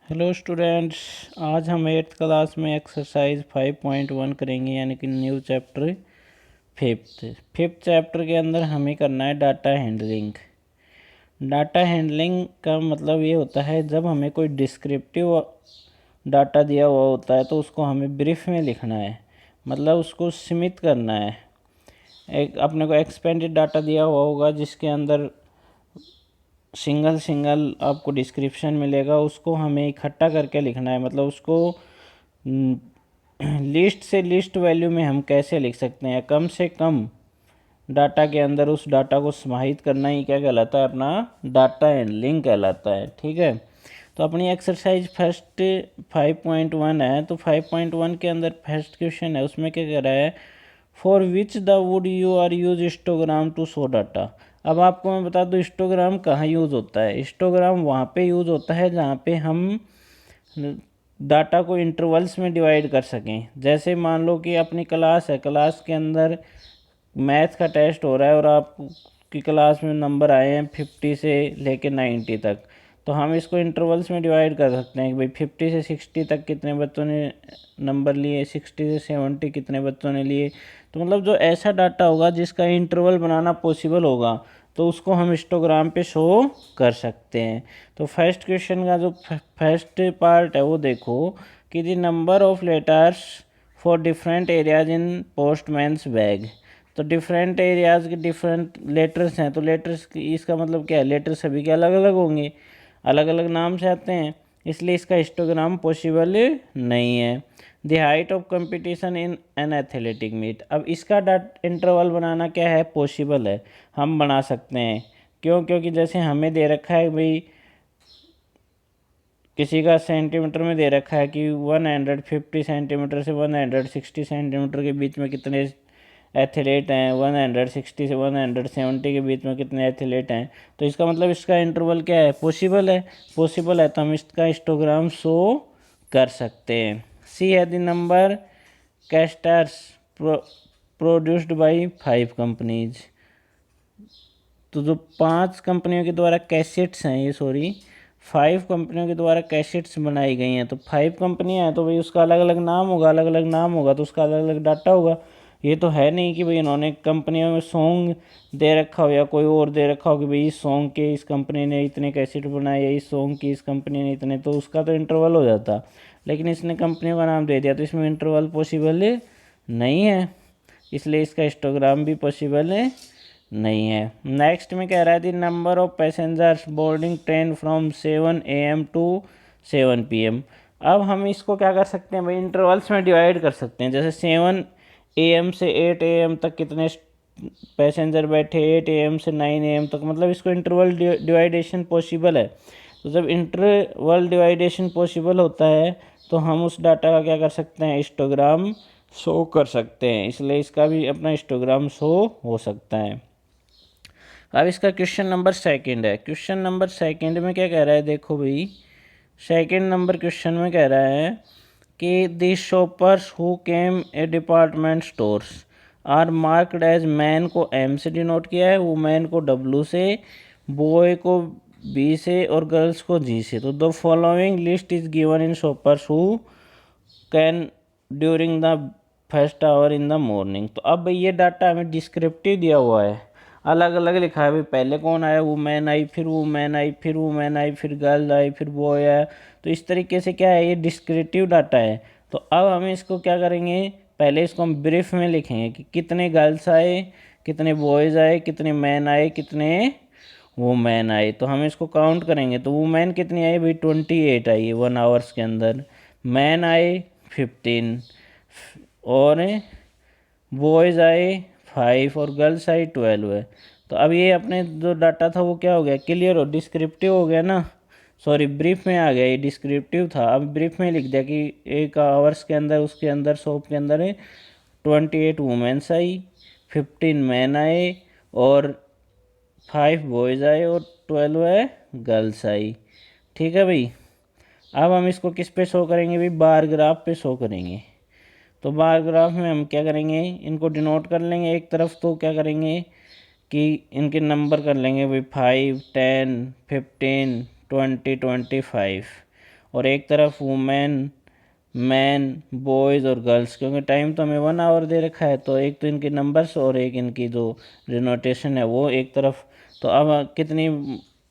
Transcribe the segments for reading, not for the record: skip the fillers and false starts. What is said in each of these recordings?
Hello students, आज हम 8th class में एक्सरसाइज 5.1 करेंगे, यानी कि न्यू चैप्टर फिफ्थ चैप्टर के अंदर हमें करना है डाटा हैंडलिंग। डाटा हैंडलिंग का मतलब ये होता है जब हमें कोई डिस्क्रिप्टिव डाटा दिया हुआ होता है तो उसको हमें ब्रीफ में लिखना है, मतलब उसको सीमित करना है। एक अपने को एक्सपेंडेड डाटा दिया हुआ होगा जिसके अंदर सिंगल आपको डिस्क्रिप्शन मिलेगा, उसको हमें इकट्ठा करके लिखना है। मतलब उसको लिस्ट से लिस्ट वैल्यू में हम कैसे लिख सकते हैं, कम से कम डाटा के अंदर उस डाटा को समाहित करना ही क्या कहलाता है, अपना डाटा हैंडलिंग कहलाता है। ठीक है, तो अपनी एक्सरसाइज फर्स्ट 5.1 है, तो 5.1 के अंदर फर्स्ट क्वेश्चन है, उसमें क्या कह रहा है, for which the would you are use histogram to show data. अब आपको मैं बता दूँ हिस्टोग्राम कहाँ यूज़ होता है। हिस्टोग्राम वहाँ पे यूज़ होता है जहाँ पे हम डाटा को इंटरवल्स में डिवाइड कर सकें। जैसे मान लो कि अपनी क्लास है, क्लास के अंदर मैथ का टेस्ट हो रहा है और आपकी क्लास में नंबर आए हैं 50 से लेके 90 तक, तो हम इसको इंटरवल्स में डिवाइड कर सकते हैं कि भाई 50 से 60 तक कितने बच्चों ने नंबर लिए, 60 से 70 कितने बच्चों ने लिए। तो मतलब जो ऐसा डाटा होगा जिसका इंटरवल बनाना पॉसिबल होगा तो उसको हम हिस्टोग्राम पे शो कर सकते हैं। तो फर्स्ट क्वेश्चन का जो फर्स्ट पार्ट है वो देखो कि the number of letters for different areas in postman's bag. तो डिफरेंट एरियाज़ के डिफरेंट लेटर्स हैं, तो लेटर्स इसका मतलब क्या है, लेटर्स सभी के अलग अलग होंगे, अलग अलग नाम से आते हैं, इसलिए इसका हिस्टोग्राम पॉसिबल नहीं है। The height of competition in an athletic meet. अब इसका इंटरवल बनाना क्या है, पॉसिबल है, हम बना सकते हैं। क्यों? क्योंकि जैसे हमें दे रखा है भाई, किसी का सेंटीमीटर में दे रखा है कि 150 सेंटीमीटर से 160 सेंटीमीटर के बीच में कितने एथलीट हैं, 160 से 170 के बीच में कितने एथलीट हैं, तो इसका मतलब इसका इंटरवल क्या है, पॉसिबल है। पॉसिबल है तो हम इसका हिस्टोग्राम शो कर सकते हैं। सी है the number casters produced by 5 companies. तो जो 5 कंपनियों के द्वारा कैसेट्स हैं, ये सॉरी 5 कंपनियों के द्वारा कैसेट्स बनाई गई हैं। तो 5 कंपनियां हैं तो भाई उसका अलग अलग नाम होगा, अलग अलग नाम होगा तो उसका अलग अलग डाटा होगा। ये तो है नहीं कि भाई इन्होंने कंपनियों में सॉन्ग दे रखा हो या कोई और दे रखा हो कि भाई इस सॉन्ग के इस कंपनी ने इतने कैसेट बनाए या इस सॉन्ग की इस कंपनी ने इतने, तो उसका तो इंटरवल हो जाता। लेकिन इसने कंपनियों का नाम दे दिया तो इसमें इंटरवल पॉसिबल नहीं है, इसलिए इसका हिस्टोग्राम भी पॉसिबल नहीं है। नेक्स्ट में कह रहा है the number of passengers boarding train from 7 AM to 7 PM। अब हम इसको क्या कर सकते हैं भाई, इंटरवल्स में डिवाइड कर सकते हैं। जैसे 7 AM से 8 AM तक कितने पैसेंजर बैठे, 8 AM से 9 AM तक, मतलब इसको इंटरवल डिवाइडेशन पॉसिबल है। तो जब इंटरवल डिवाइडेशन पॉसिबल होता है तो हम उस डाटा का क्या कर सकते हैं, हिस्टोग्राम शो कर सकते हैं, इसलिए इसका भी अपना हिस्टोग्राम शो हो सकता है। अब इसका क्वेश्चन नंबर सेकंड है। क्वेश्चन नंबर सेकंड में क्या कह रहा है, देखो भाई सेकंड नंबर क्वेश्चन में कह रहा है कि the shoppers who came a department stores are marked as man को M से डिनोट किया है, वुमेन को W से, बॉय को B से और गर्ल्स को G से। तो the following list is given in shoppers who can during the first hour in the morning. तो अब भाई ये डाटा हमें डिस्क्रिप्टिव दिया हुआ है, अलग अलग लिखा है भाई, पहले कौन आया, वुमेन आई, फिर वुमेन आई, फिर वुमेन आई, फिर गर्ल आई, फिर बॉय आया। तो इस तरीके से क्या है, ये डिस्क्रिप्टिव डाटा है। तो अब हम इसको क्या करेंगे, पहले इसको हम ब्रीफ में लिखेंगे कि कितने गर्ल्स आए, कितने बॉयज़ आए, कितने मैन आए, कितने वुमेन आए। तो हम इसको काउंट करेंगे तो वुमेन कितनी आई भाई, 28 आई 1 आवर्स के अंदर, मैन आए 15 और बॉयज़ आए 5 और गर्ल्स आई 12 है। तो अब ये अपने जो डाटा था वो क्या हो गया, क्लियर और डिस्क्रिप्टिव हो गया ना, सॉरी ब्रीफ में आ गया, ये डिस्क्रिप्टिव था। अब ब्रीफ में लिख दिया कि 1 आवर्स के अंदर उसके अंदर शॉप के अंदर 28 वुमेन्स आई, 15 मैन आए और 5 बॉयज़ आए और 12 है गर्ल्स आई। ठीक है भाई, अब हम इसको किस पे शो करेंगे भाई, बार ग्राफ पे शो करेंगे। तो बार ग्राफ में हम क्या करेंगे, इनको डिनोट कर लेंगे एक तरफ, तो क्या करेंगे कि इनके नंबर कर लेंगे भाई 5, 10, 15, 20, 25, और एक तरफ वुमेन, मैन, बॉयज़ और गर्ल्स, क्योंकि टाइम तो हमें 1 आवर दे रखा है, तो एक तो इनके नंबर्स और एक इनकी जो डिनोटेशन है वो एक तरफ। तो अब कितनी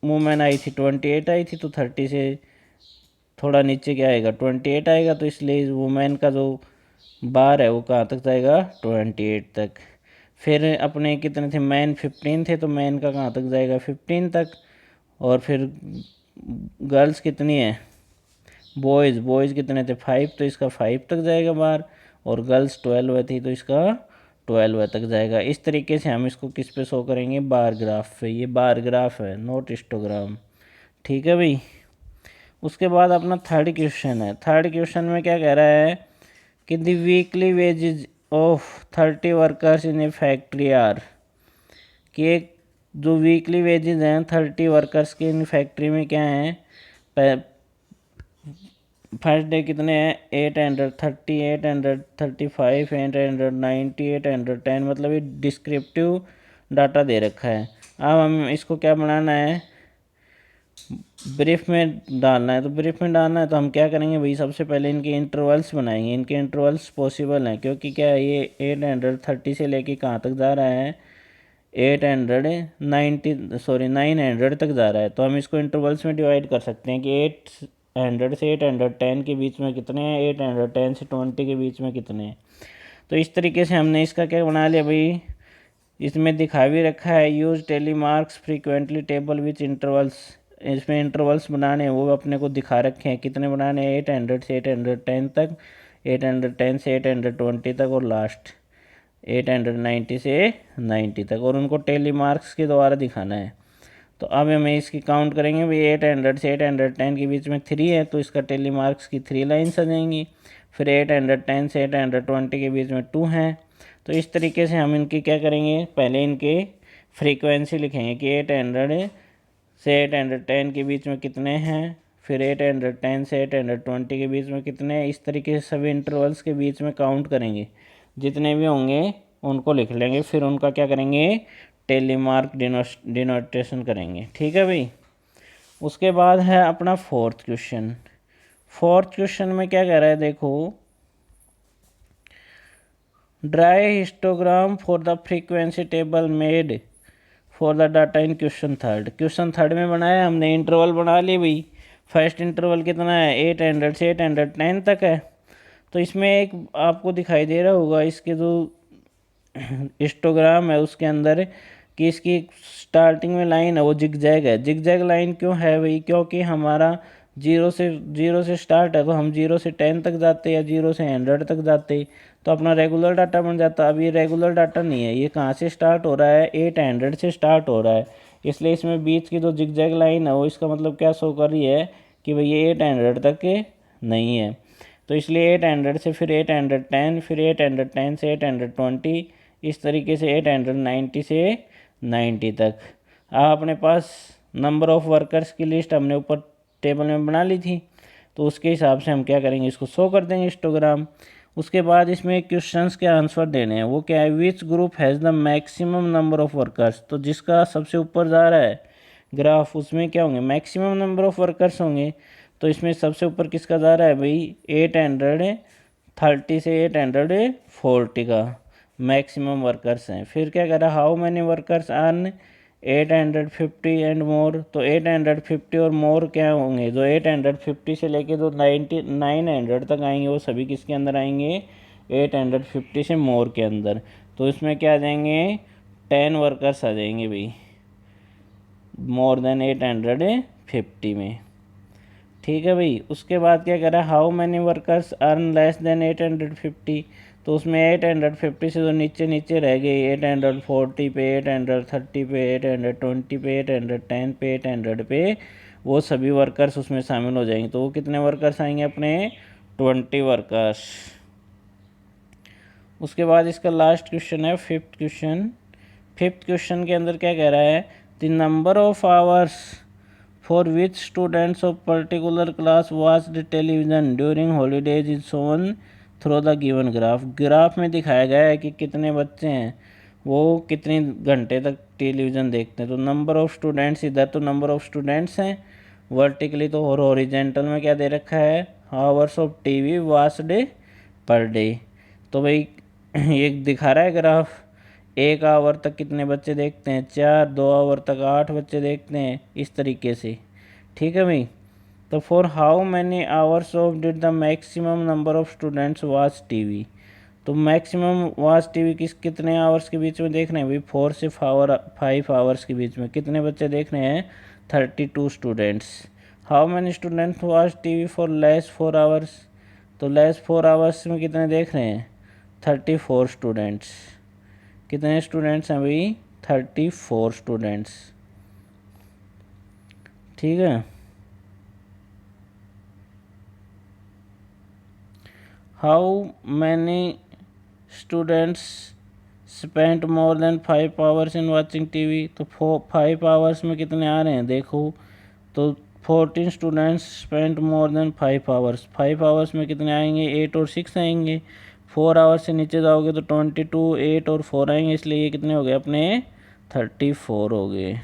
वुमेन आई थी, 28 आई थी, तो 30 से थोड़ा नीचे क्या आएगा, 28 आएगा। तो इसलिए वुमेन का जो बार है वो कहाँ तक जाएगा, 28 तक। फिर अपने कितने थे, मैन 15 थे, तो मैन का कहाँ तक जाएगा, 15 तक। और फिर गर्ल्स कितनी है, बॉयज़ कितने थे, 5, तो इसका 5 तक जाएगा बार। और गर्ल्स 12 थी, तो इसका 12 तक जाएगा। इस तरीके से हम इसको किस पे शो करेंगे, बार ग्राफ पे। ये बार ग्राफ है, नोट हिस्टोग्राम। ठीक है भाई। उसके बाद अपना थर्ड क्वेश्चन है। थर्ड क्वेश्चन में क्या कह रहा है कि the weekly wages of 30 workers in a factory are, कि एक जो वीकली वेजेज हैं 30 वर्कर्स के इन फैक्ट्री में क्या हैं, फर्स्ट डे कितने हैं, 830, 835, 890, 810, मतलब ये डिस्क्रिप्टिव डाटा दे रखा है। अब हम इसको क्या बनाना है, ब्रीफ में डालना है। तो ब्रीफ में डालना है तो हम क्या करेंगे भाई, सबसे पहले इनके इंटरवल्स बनाएंगे। इनके इंटरवल्स पॉसिबल हैं, क्योंकि क्या है, ये 830 से लेके कहाँ तक जा रहा है, 900 तक जा रहा है। तो हम इसको इंटरवल्स में डिवाइड कर सकते हैं कि 800 से 810 के बीच में कितने हैं, 810 से 20 के बीच में कितने हैं। तो इस तरीके से हमने इसका क्या बना लिया भाई, इसमें दिखा भी रखा है, use tally marks frequently table which intervals. इसमें इंटरवल्स बनाने हैं वो अपने को दिखा रखे हैं, कितने बनाने हैं, 800 से 810 तक, 810 से 820 तक, और लास्ट 890 से 90 तक, और उनको टेली मार्क्स के द्वारा दिखाना है। तो अब हमें इसकी काउंट करेंगे भाई, 800 से 810 के बीच में 3 है, तो इसका टेली मार्क्स की 3 लाइन्स आ जाएंगी। फिर 810 से 820 के बीच में 2 हैं। तो इस तरीके से हम इनकी क्या करेंगे, पहले इनके फ्रीक्वेंसी लिखेंगे कि 800 से 810 के बीच में कितने हैं, फिर 810 से 820 के बीच में कितने हैं। इस तरीके से सभी इंटरवल्स के बीच में काउंट करेंगे, जितने भी होंगे उनको लिख लेंगे। फिर उनका क्या करेंगे, टेली मार्क डिनोटेशन करेंगे। ठीक है भाई। उसके बाद है अपना फोर्थ क्वेश्चन। फोर्थ क्वेश्चन में क्या कह रहा है, देखो, dry histogram for the frequency table made for the data in question third. Question third में बनाया हमने, इंटरवल बना लिए भाई। फर्स्ट इंटरवल कितना है, 800 से 810 तक है। तो इसमें एक आपको दिखाई दे रहा होगा, इसके जो हिस्टोग्राम है उसके अंदर, कि इसकी स्टार्टिंग में लाइन है वो जिगजैग है। जिगजैग लाइन क्यों है भाई, क्योंकि हमारा जीरो से स्टार्ट है, तो हम 0 से 10 तक जाते या 0 से 100 तक जाते, तो अपना रेगुलर डाटा बन जाता। अब ये रेगुलर डाटा नहीं है, ये कहाँ से स्टार्ट हो रहा है, 800 से स्टार्ट हो रहा है। इसलिए इसमें बीच की जो जिगजैग लाइन है वो इसका मतलब क्या शो कर रही है कि भाई ये 800 तक के नहीं है। तो इसलिए 800 से फिर 810, फिर 810 से 820, इस तरीके से 890 से 90 तक। अब अपने पास नंबर ऑफ़ वर्कर्स की लिस्ट हमने ऊपर टेबल में बना ली थी, तो उसके हिसाब से हम क्या करेंगे, इसको शो कर देंगे हिस्टोग्राम। उसके बाद इसमें क्वेश्चंस के आंसर देने हैं। वो क्या है, which group has the maximum number of workers. तो जिसका सबसे ऊपर जा रहा है ग्राफ, उसमें क्या होंगे, मैक्सिमम नंबर ऑफ़ वर्कर्स होंगे। तो इसमें सबसे ऊपर किसका जा रहा है भाई, 830 से 840 का मैक्सिमम वर्कर्स हैं। फिर क्या कह रहा है, how many workers earn 850 and more. तो 850 और मोर क्या होंगे, जो 850 से लेके जो 900 तक आएंगे वो सभी किसके अंदर आएंगे, 850 से मोर के अंदर। तो इसमें क्या आ जाएंगे, 10 वर्कर्स आ जाएंगे भाई, मोर देन 850 में। ठीक है भाई। उसके बाद क्या कह रहा है, how many workers earn less than 850। तो उसमें 850 से जो नीचे नीचे रह गए, 840 पे, 830 पे, 820 पे, 810 पे, 800 पे, वो सभी वर्कर्स उसमें शामिल हो जाएंगे। तो वो कितने वर्कर्स आएंगे अपने, 20 वर्कर्स। उसके बाद इसका लास्ट क्वेश्चन है फिफ्थ क्वेश्चन। फिफ्थ क्वेश्चन के अंदर क्या कह रहा है, the number of hours for which students of particular class watch the television during holidays is shown through the given graph. Graph में दिखाया गया है कि कितने बच्चे हैं वो कितने घंटे तक टेलीविज़न देखते हैं। तो नंबर ऑफ़ स्टूडेंट्स, इधर तो नंबर ऑफ़ स्टूडेंट्स हैं वर्टिकली तो, और हॉरिजेंटल में क्या दे रखा है, hours of TV watched per day. तो भाई ये दिखा रहा है ग्राफ, 1 आवर तक कितने बच्चे देखते हैं, 4, 2 आवर तक 8 बच्चे देखते हैं, इस तरीके से। ठीक है भाई। तो for how many hours of did the maximum number of students watch TV. तो मैक्सिमम वॉच टीवी कितने आवर्स के बीच में देख रहे हैं भाई, 4 से 5 आवर्स के बीच में। कितने बच्चे देख रहे हैं, 32 students. How many students watch TV for less 4 hours. तो लेस 4 आवर्स में कितने देख रहे हैं, 34 स्टूडेंट्स। कितने स्टूडेंट्स हैं भाई, 34 स्टूडेंट्स। ठीक है। How many students spent more than 5 hours in watching TV. तो 5 आवर्स में कितने आ रहे हैं देखो, तो 14 students spent more than 5 hours. 5 hours में कितने आएंगे, 8 और 6 आएंगे। 4 आवर्स से नीचे जाओगे तो 22, 8 और 4 आएंगे, इसलिए ये कितने हो गए अपने, 34 हो गए।